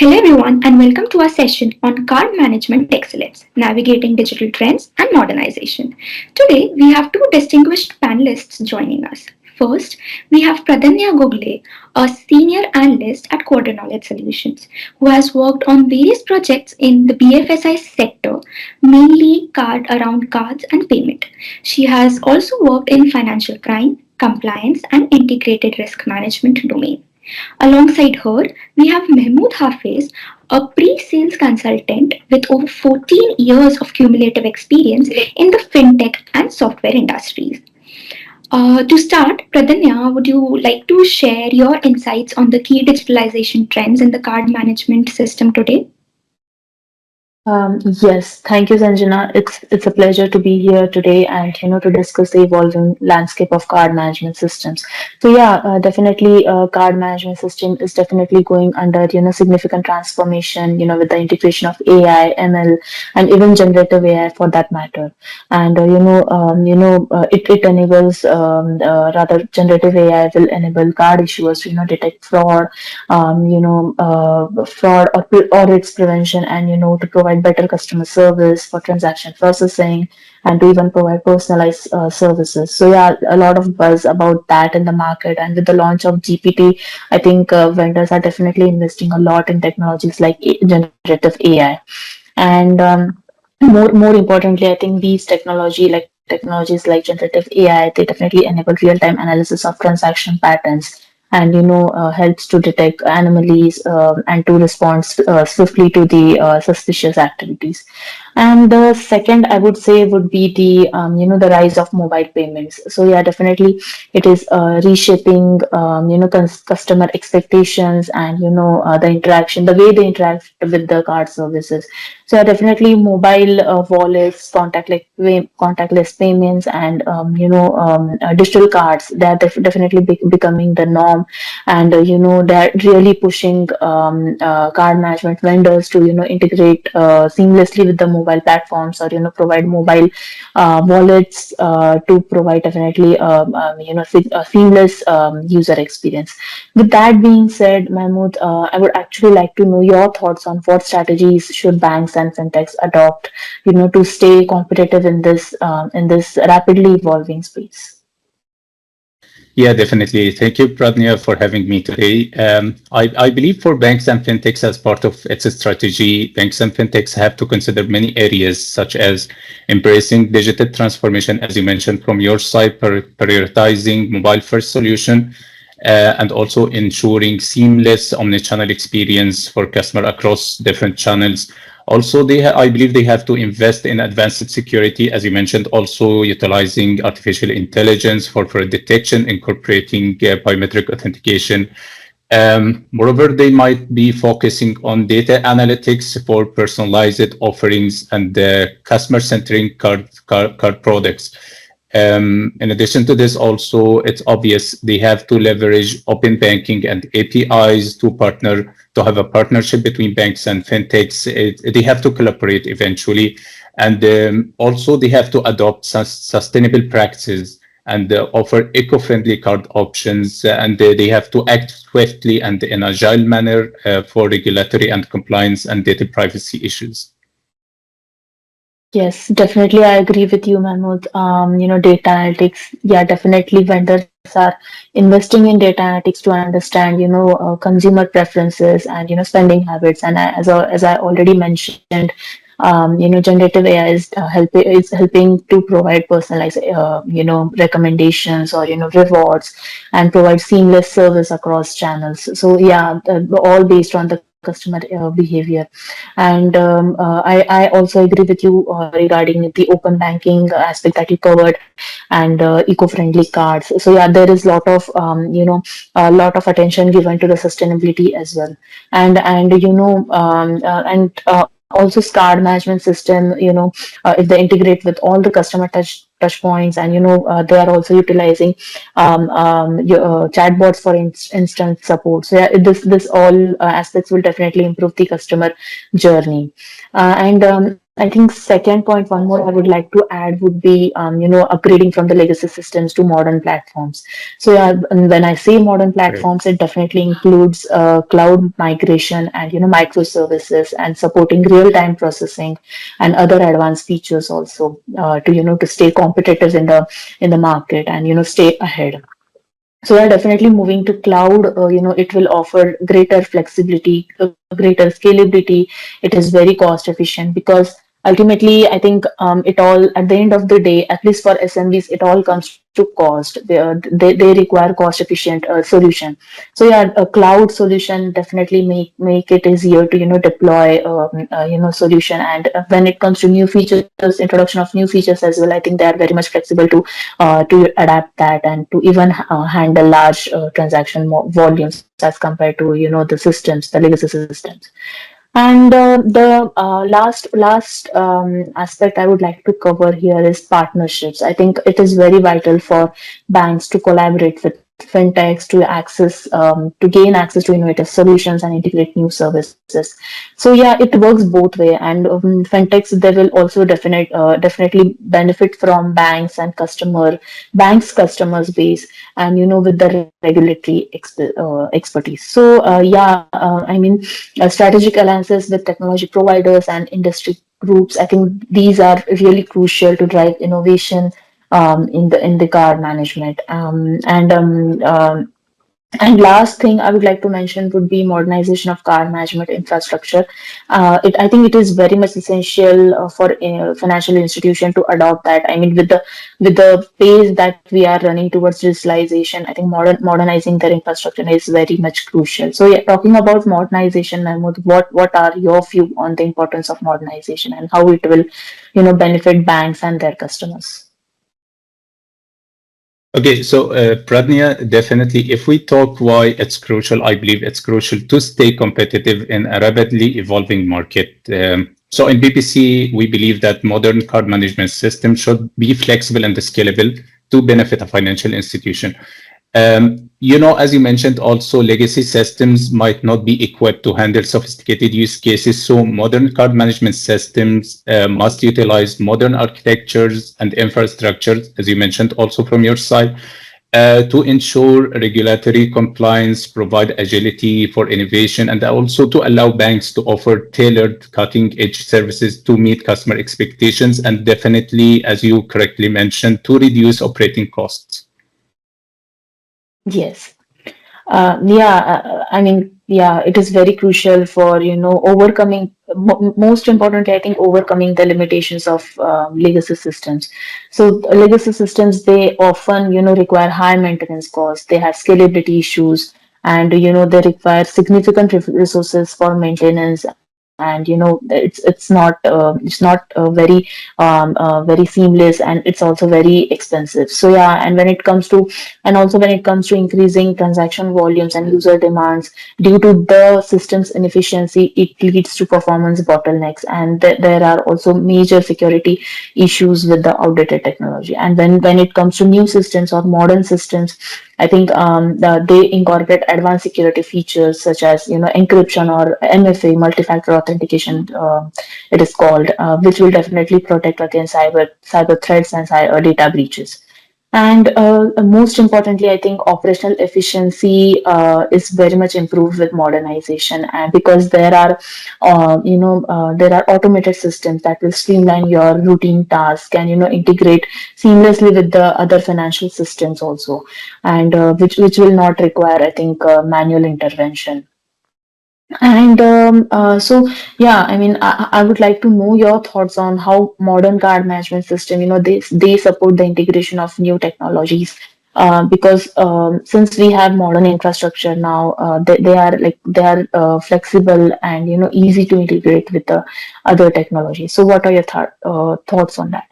Hello everyone and welcome to our session on card management excellence, navigating digital trends and modernization. Today we have two distinguished panelists joining us. First, we have Pradnya Gugale, a senior analyst at Quarter Knowledge Solutions, who has worked on various projects in the BFSI sector, mainly around cards and payment. She has also worked in financial crime, compliance, and integrated risk management domain. Alongside her, we have Mahmoud Hafez, a pre-sales consultant with over 14 years of cumulative experience in the fintech and software industries. To start, Pradanya, would you like to share your insights on the key digitalization trends in the card management system today? Yes, thank you, Sanjana. It's a pleasure to be here today and to discuss the evolving landscape of card management systems. So yeah, definitely, card management system is definitely going under significant transformation. With the integration of AI, ML, and even generative AI for that matter. And it enables rather generative AI will enable card issuers to detect fraud, fraud or its prevention, and to provide better customer service for transaction processing, and to even provide personalized services. So yeah, a lot of buzz about that in the market, and with the launch of GPT, I think vendors are definitely investing a lot in technologies like generative AI, and more importantly, I think these technologies like generative AI, they definitely enable real-time analysis of transaction patterns, and helps to detect anomalies, and to respond swiftly to the suspicious activities. And the second, I would say, would be the rise of mobile payments. So yeah, definitely it is reshaping customer expectations, and the interaction, the way they interact with the card services. So yeah, definitely mobile wallets, contactless payments, and digital cards. They are definitely becoming the norm, and they're really pushing card management vendors to integrate seamlessly with the mobile platforms, or provide mobile wallets to provide definitely a seamless user experience. With that being said, Mahmood, I would actually like to know your thoughts on what strategies should banks and fintechs adopt, to stay competitive in this rapidly evolving space. Yeah, definitely. Thank you, Pradnya, for having me today. I believe for banks and fintechs, as part of its strategy, banks and fintechs have to consider many areas, such as embracing digital transformation, as you mentioned from your side, prioritizing mobile-first solution, and also ensuring seamless omnichannel experience for customer across different channels. Also, I believe they have to invest in advanced security, as you mentioned, also utilizing artificial intelligence for fraud detection, incorporating biometric authentication. Moreover, they might be focusing on data analytics for personalized offerings and customer-centric card products. In addition to this, also, it's obvious they have to leverage open banking and APIs to have a partnership between banks and fintechs. They have to collaborate eventually. And also, they have to adopt sustainable practices and offer eco-friendly card options. And they have to act swiftly and in an agile manner for regulatory and compliance and data privacy issues. Yes, definitely. I agree with you, Mahmood. Data analytics. Yeah, definitely. Vendors are investing in data analytics to understand, consumer preferences and spending habits. And as I already mentioned, generative AI is helping to provide personalized, recommendations, or rewards, and provide seamless service across channels. So yeah, all based on the customer behavior. And I also agree with you regarding the open banking aspect that you covered, and eco-friendly cards. So yeah, there is a lot of attention given to the sustainability as well, and also card management system. If they integrate with all the customer touch points, and they are also utilizing chatbots for instant support. So yeah, this all aspects will definitely improve the customer journey. And I think second point, one more I would like to add would be, upgrading from the legacy systems to modern platforms. So yeah, and when I say modern Great. platforms, it definitely includes cloud migration and microservices and supporting real-time processing and other advanced features also to stay competitive in the market and stay ahead. So yeah, definitely moving to cloud, it will offer greater flexibility, greater scalability. It is very cost efficient because ultimately, I think it all at the end of the day, at least for SMBs, it all comes to cost. They require cost efficient solution. So yeah, a cloud solution definitely make it easier to deploy solution. And when it comes to new features, introduction of new features as well, I think they are very much flexible to adapt that and to even handle large transaction volumes as compared to the systems, the legacy systems. And the last aspect I would like to cover here is partnerships. I think it is very vital for banks to collaborate with fintechs to gain access to innovative solutions and integrate new services. So yeah, it works both way, and fintechs, they will also definitely benefit from banks customers base, and with the regulatory expertise. So I mean, strategic alliances with technology providers and industry groups. I think these are really crucial to drive innovation in the car management. And last thing I would like to mention would be modernization of car management infrastructure. I think it is very much essential for a financial institution to adopt that. I mean, with the pace that we are running towards digitalization, I think modernizing their infrastructure is very much crucial. So yeah, talking about modernization, Mahmoud, what are your view on the importance of modernization and how it will, benefit banks and their customers? Okay, so Pradnya, definitely, if we talk why it's crucial, I believe it's crucial to stay competitive in a rapidly evolving market. So in BPC, we believe that modern card management system should be flexible and scalable to benefit a financial institution. As you mentioned, also legacy systems might not be equipped to handle sophisticated use cases. So modern card management systems must utilize modern architectures and infrastructures, as you mentioned, also from your side, to ensure regulatory compliance, provide agility for innovation, and also to allow banks to offer tailored cutting-edge services to meet customer expectations, and definitely, as you correctly mentioned, to reduce operating costs. Yes. I mean, yeah, it is very crucial for, overcoming, most importantly, I think overcoming the limitations of legacy systems. So legacy systems, they often, require high maintenance costs. They have scalability issues, and, they require significant resources for maintenance. And, it's not very seamless, and it's also very expensive. So yeah, and also when it comes to increasing transaction volumes and user demands due to the system's inefficiency, it leads to performance bottlenecks, and there are also major security issues with the outdated technology. And when it comes to new systems or modern systems, I think they incorporate advanced security features such as encryption or MFA, multi-factor authentication. It is called, which will definitely protect against cyber threats and data breaches. And most importantly, I think operational efficiency is very much improved with modernization, and because there are automated systems that will streamline your routine tasks and integrate seamlessly with the other financial systems also, and which will not require, I think, manual intervention. And yeah, I mean, I would like to know your thoughts on how modern card management system, they support the integration of new technologies. Because since we have modern infrastructure now, they are flexible and easy to integrate with the other technologies. So, what are your thoughts on that?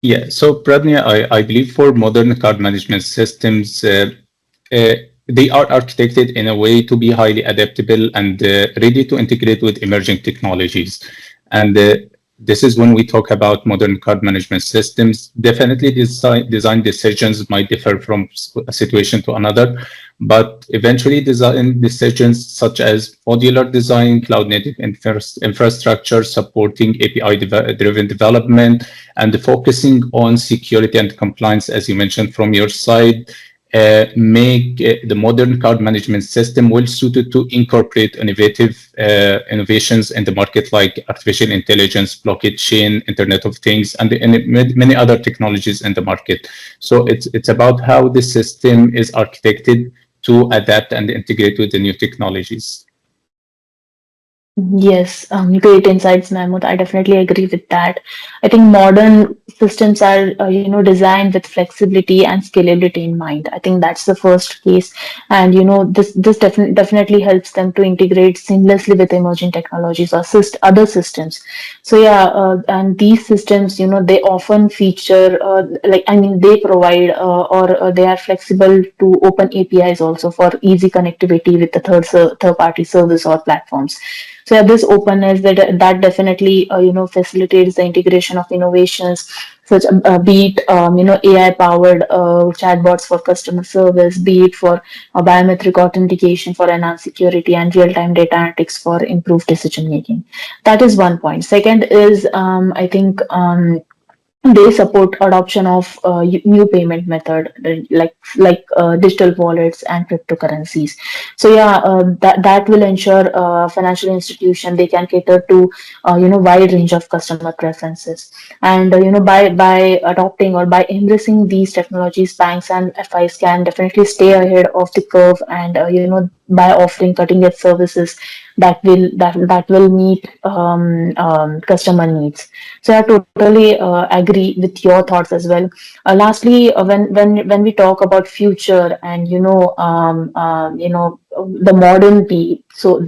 Yeah, so Pradnya, I believe for modern card management systems, uh, they are architected in a way to be highly adaptable and ready to integrate with emerging technologies. And This is when we talk about modern card management systems. Definitely, design decisions might differ from a situation to another, but eventually, design decisions such as modular design, cloud native infrastructure, supporting API driven development, and focusing on security and compliance, as you mentioned from your side, make the modern card management system well suited to incorporate innovations in the market like artificial intelligence, blockchain, Internet of Things, and many other technologies in the market. So it's about how the system is architected to adapt and integrate with the new technologies. Yes, great insights, Mahmood. I definitely agree with that. I think modern systems are, designed with flexibility and scalability in mind. I think that's the first case, and this definitely helps them to integrate seamlessly with emerging technologies or other systems. So yeah, and these systems, they often feature, they provide they are flexible to open APIs also for easy connectivity with the third party service or platforms. So yeah, this openness that definitely facilitates the integration of innovations such be it AI powered chatbots for customer service, be it for biometric authentication for enhanced security and real time data analytics for improved decision making. That is one point. Second is I think they support adoption of new payment method like digital wallets and cryptocurrencies. So yeah, that will ensure financial institution they can cater to wide range of customer preferences. And by adopting or by embracing these technologies, banks and FIs can definitely stay ahead of the curve, and by offering cutting edge services that will meet customer needs. So I totally agree with your thoughts as well. Lastly, when we talk about future and the modernity, so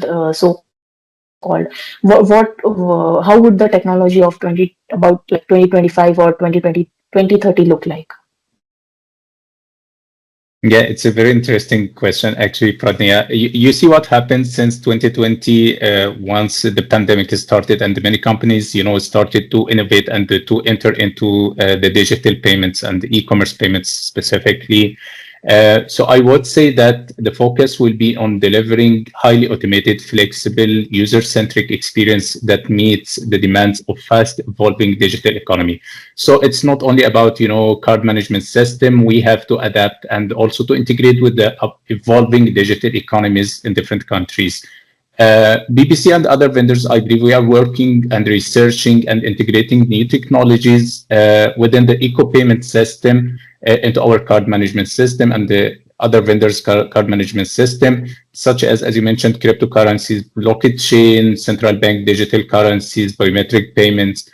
called, how would the technology of 2025 or 2030 look like? Yeah, it's a very interesting question, actually, Pradnya. You see what happened since 2020, once the pandemic started, and many companies, started to innovate and to enter into the digital payments and the e-commerce payments specifically. So I would say that the focus will be on delivering highly automated, flexible, user-centric experience that meets the demands of fast evolving digital economy. So it's not only about, card management system. We have to adapt and also to integrate with the evolving digital economies in different countries. BBC and other vendors, I believe we are working and researching and integrating new technologies within the eco-payment system into our card management system and the other vendors' card management system, such as you mentioned, cryptocurrencies, blockchain, central bank digital currencies, biometric payments.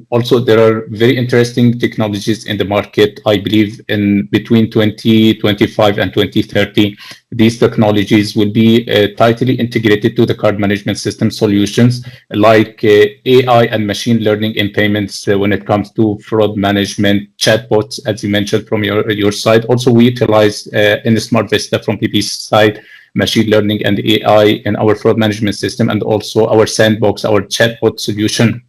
Also, there are very interesting technologies in the market. I believe in between 2025 and 2030, these technologies will be tightly integrated to the card management system solutions, like AI and machine learning in payments when it comes to fraud management, chatbots, as you mentioned from your side. Also, we utilize in the Smart Vista from PP's side, machine learning and AI in our fraud management system, and also our sandbox, our chatbot solution,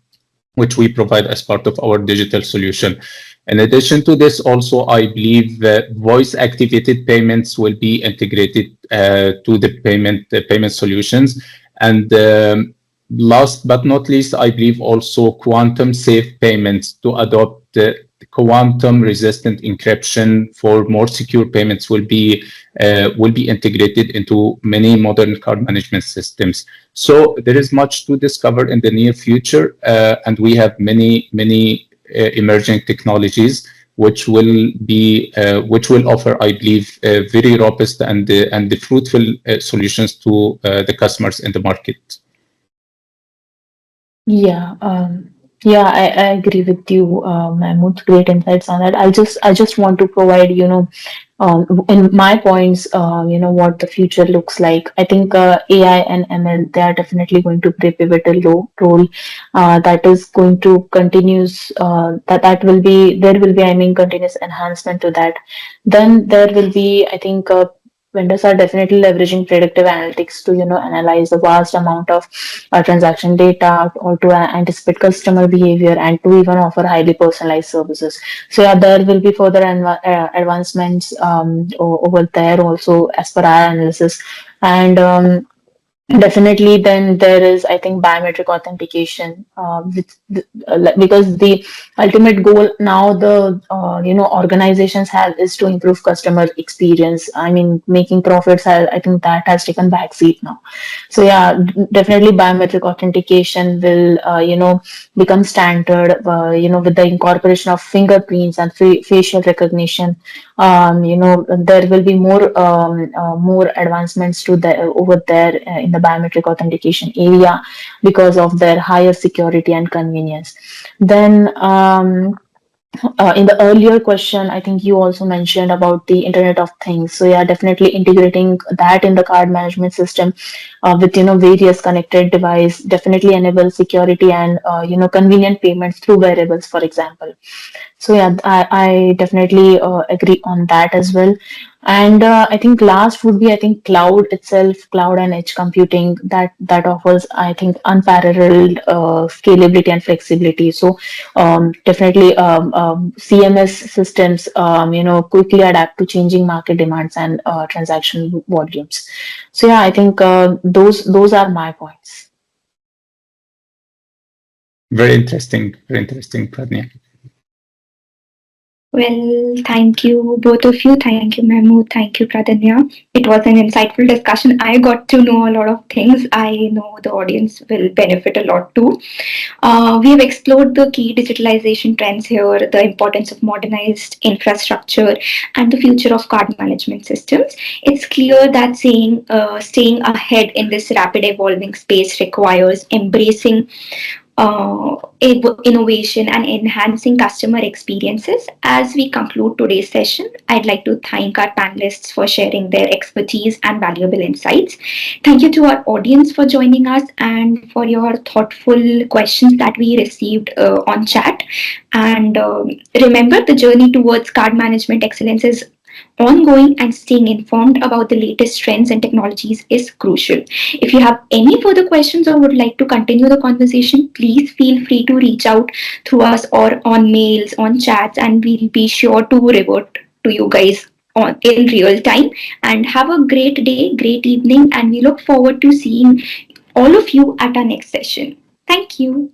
which we provide as part of our digital solution. In addition to this, also, I believe that voice activated payments will be integrated to the payment solutions. And last but not least, I believe also quantum safe payments to adopt quantum resistant encryption for more secure payments will be integrated into many modern card management systems. So there is much to discover in the near future, and we have many emerging technologies which will offer, I believe, very robust and fruitful solutions to the customers in the market. Yeah, yeah, I agree with you, Mahmood. Great insights on that. I just want to provide, in my points, what the future looks like. I think AI and ML, they are definitely going to play pivotal role. That is going to continues. That will be there will be, I mean, continuous enhancement to that. Then there will be, I think. vendors are definitely leveraging predictive analytics to analyze the vast amount of transaction data, or to anticipate customer behavior, and to even offer highly personalized services. So yeah, there will be further advancements over there also as per our analysis. And definitely, then there is, I think, biometric authentication, because the ultimate goal now the organizations have is to improve customer experience. I mean, making profits. I think that has taken backseat now. So yeah, definitely biometric authentication will become standard. With the incorporation of fingerprints and facial recognition, there will be more advancements to the over there in the biometric authentication area because of their higher security and convenience. Then in the earlier question, I think you also mentioned about the Internet of Things. So yeah, definitely integrating that in the card management system with various connected device definitely enables security and convenient payments through wearables, for example. So yeah, I definitely agree on that as well. And I think last would be, I think, cloud itself, cloud and edge computing, that offers, I think, unparalleled scalability and flexibility. So definitely CMS systems quickly adapt to changing market demands and transaction volumes. So yeah, I think those are my points. Very interesting, Pradnya. Well, thank you, both of you. Thank you, Mahmoud. Thank you, Pradanya. It was an insightful discussion. I got to know a lot of things. I know the audience will benefit a lot too. We have explored the key digitalization trends here, the importance of modernized infrastructure, and the future of card management systems. It's clear that staying ahead in this rapid evolving space requires embracing innovation and enhancing customer experiences. As we conclude today's session, I'd like to thank our panelists for sharing their expertise and valuable insights. Thank you to our audience for joining us and for your thoughtful questions that we received on chat. And remember, the journey towards card management excellence is ongoing, and staying informed about the latest trends and technologies is crucial. If you have any further questions or would like to continue the conversation, please feel free to reach out through us or on mails, on chats, and we'll be sure to revert to you guys in real time. And have a great day, great evening, and we look forward to seeing all of you at our next session. Thank you.